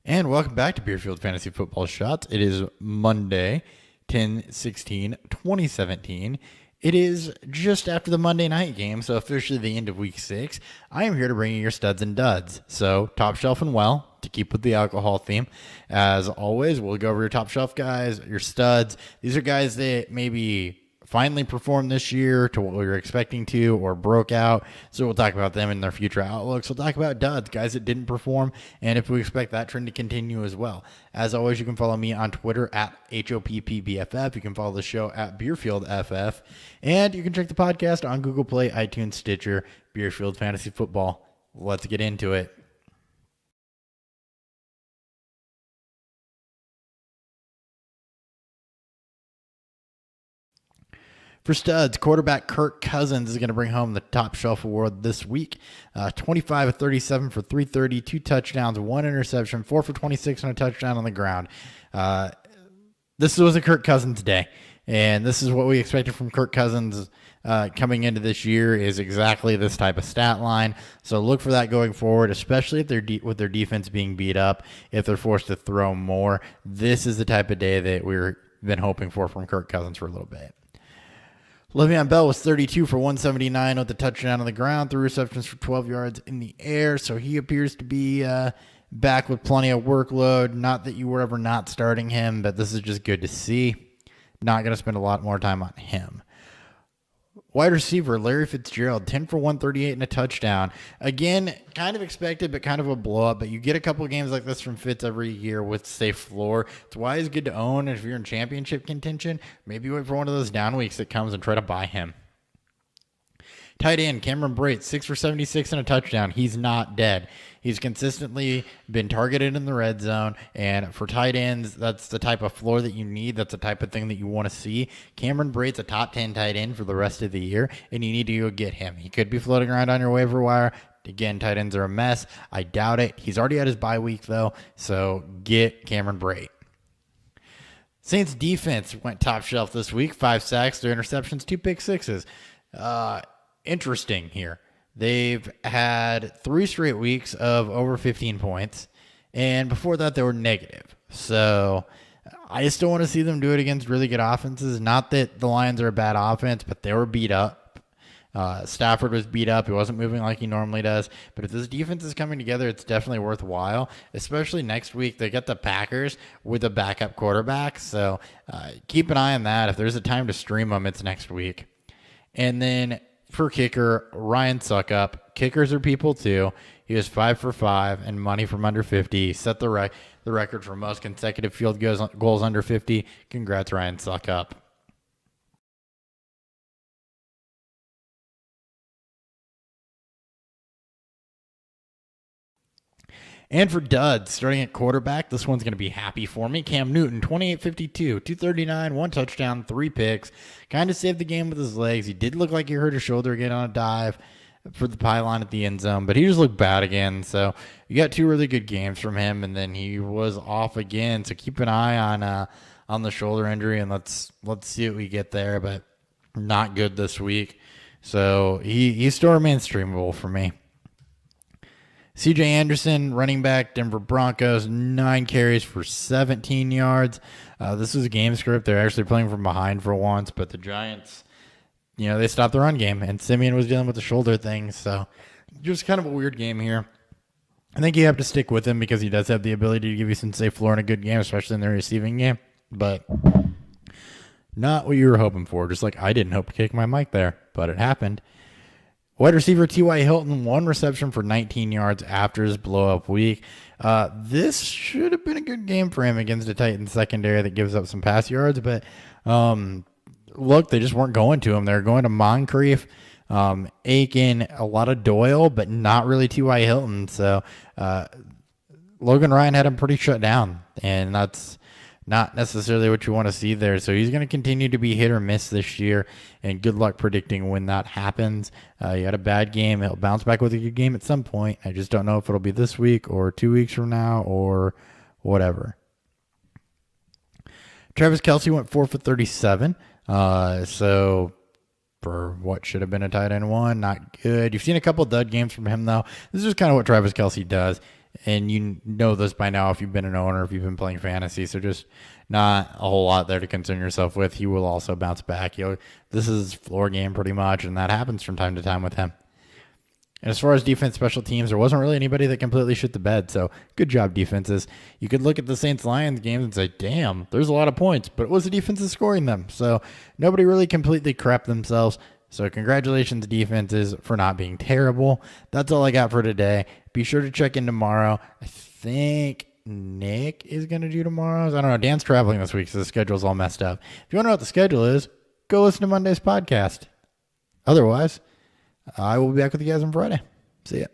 And welcome back to Beerfield Fantasy Football Shots. It is Monday, 10/16/2017. It is just after the Monday night game, so officially the end of week 6. I am here to bring you your studs and duds. So, top shelf and well, to keep with the alcohol theme. As always, we'll go over your top shelf guys, your studs. These are guys that maybe finally performed this year to what we were expecting to or broke out. So we'll talk about them and their future outlooks. We'll talk about duds, guys that didn't perform, and if we expect that trend to continue as well. As always, you can follow me on Twitter at HOPPBFF. You can follow the show at BeerfieldFF. And you can check the podcast on Google Play, iTunes, Stitcher, Beerfield Fantasy Football. Let's get into it. For studs, quarterback Kirk Cousins is going to bring home the top shelf award this week. 25 of 37 for 330, 2 touchdowns, 1 interception, 4 for 26 and a touchdown on the ground. This was a Kirk Cousins day, and this is what we expected from Kirk Cousins coming into this year is exactly this type of stat line. So look for that going forward, especially if they're with their defense being beat up, if they're forced to throw more. This is the type of day that we've been hoping for from Kirk Cousins for a little bit. Le'Veon Bell was 32 for 179 with a touchdown on the ground, 3 receptions for 12 yards in the air. So he appears to be back with plenty of workload. Not that you were ever not starting him, but this is just good to see. Not going to spend a lot more time on him. Wide receiver Larry Fitzgerald, 10 for 138 and a touchdown. Again, kind of expected, but kind of a blow-up. But you get a couple of games like this from Fitz every year with safe floor. It's why he's good to own. And if you're in championship contention, maybe wait for one of those down weeks that comes and try to buy him. Tight end Cameron Brate, 6 for 76 and a touchdown. He's not dead. He's consistently been targeted in the red zone, and for tight ends, that's the type of floor that you need. That's the type of thing that you want to see. Cameron Brate's a top 10 tight end for the rest of the year, and you need to go get him. He could be floating around on your waiver wire. Again, tight ends are a mess. I doubt it. He's already had his bye week, though, so get Cameron Brate. Saints defense went top shelf this week. 5 sacks, 3 interceptions, 2 pick sixes. Interesting here. They've had 3 straight weeks of over 15 points, and before that they were negative. So I still want to see them do it against really good offenses. Not that the Lions are a bad offense, but they were beat up. Stafford was beat up. He wasn't moving like he normally does. But if this defense is coming together, it's definitely worthwhile, especially next week. They got the Packers with a backup quarterback. So keep an eye on that. If there's a time to stream them, it's next week. And then for kicker, Ryan Suckup. Kickers are people too. He was 5 for 5 and money from under 50. He set the record for most consecutive field goals under 50. Congrats, Ryan Suckup. And for duds, starting at quarterback, this one's going to be happy for me. Cam Newton, 28-52, 239, 1 touchdown, 3 picks. Kind of saved the game with his legs. He did look like he hurt his shoulder again on a dive for the pylon at the end zone, but he just looked bad again. So you got 2 really good games from him, and then he was off again. So keep an eye on the shoulder injury, and let's see what we get there. But not good this week. So he still remains streamable for me. CJ Anderson, running back, Denver Broncos, 9 carries for 17 yards. This is a game script. They're actually playing from behind for once, but the Giants, they stopped the run game, and Simeon was dealing with the shoulder thing, so just kind of a weird game here. I think you have to stick with him because he does have the ability to give you some safe floor in a good game, especially in the receiving game, but not what you were hoping for, just like I didn't hope to kick my mic there, but it happened. Wide receiver T.Y. Hilton, 1 reception for 19 yards after his blow-up week. This should have been a good game for him against a Titans secondary that gives up some pass yards, but look, they just weren't going to him. They were going to Moncrief, Aiken, a lot of Doyle, but not really T.Y. Hilton. So Logan Ryan had him pretty shut down, and that's not necessarily what you want to see there. So he's going to continue to be hit or miss this year, and good luck predicting when that happens. You had a bad game. He'll bounce back with a good game at some point. I just don't know if it'll be this week or 2 weeks from now or whatever. Travis Kelce went 4 for 37. So for what should have been a tight end 1, not good. You've seen a couple dud games from him, though. This is kind of what Travis Kelce does. And you know this by now if you've been an owner, if you've been playing fantasy. So just not a whole lot there to concern yourself with. He will also bounce back. This is his floor game pretty much, and that happens from time to time with him. And as far as defense, special teams, there wasn't really anybody that completely shit the bed. So good job, defenses. You could look at the Saints-Lions games and say, damn, there's a lot of points. But it was the defenses scoring them. So nobody really completely crapped themselves. So congratulations, defenses, for not being terrible. That's all I got for today. Be sure to check in tomorrow. I think Nick is going to do tomorrow's. I don't know. Dan's traveling this week, so the schedule's all messed up. If you want to know what the schedule is, go listen to Monday's podcast. Otherwise, I will be back with you guys on Friday. See ya.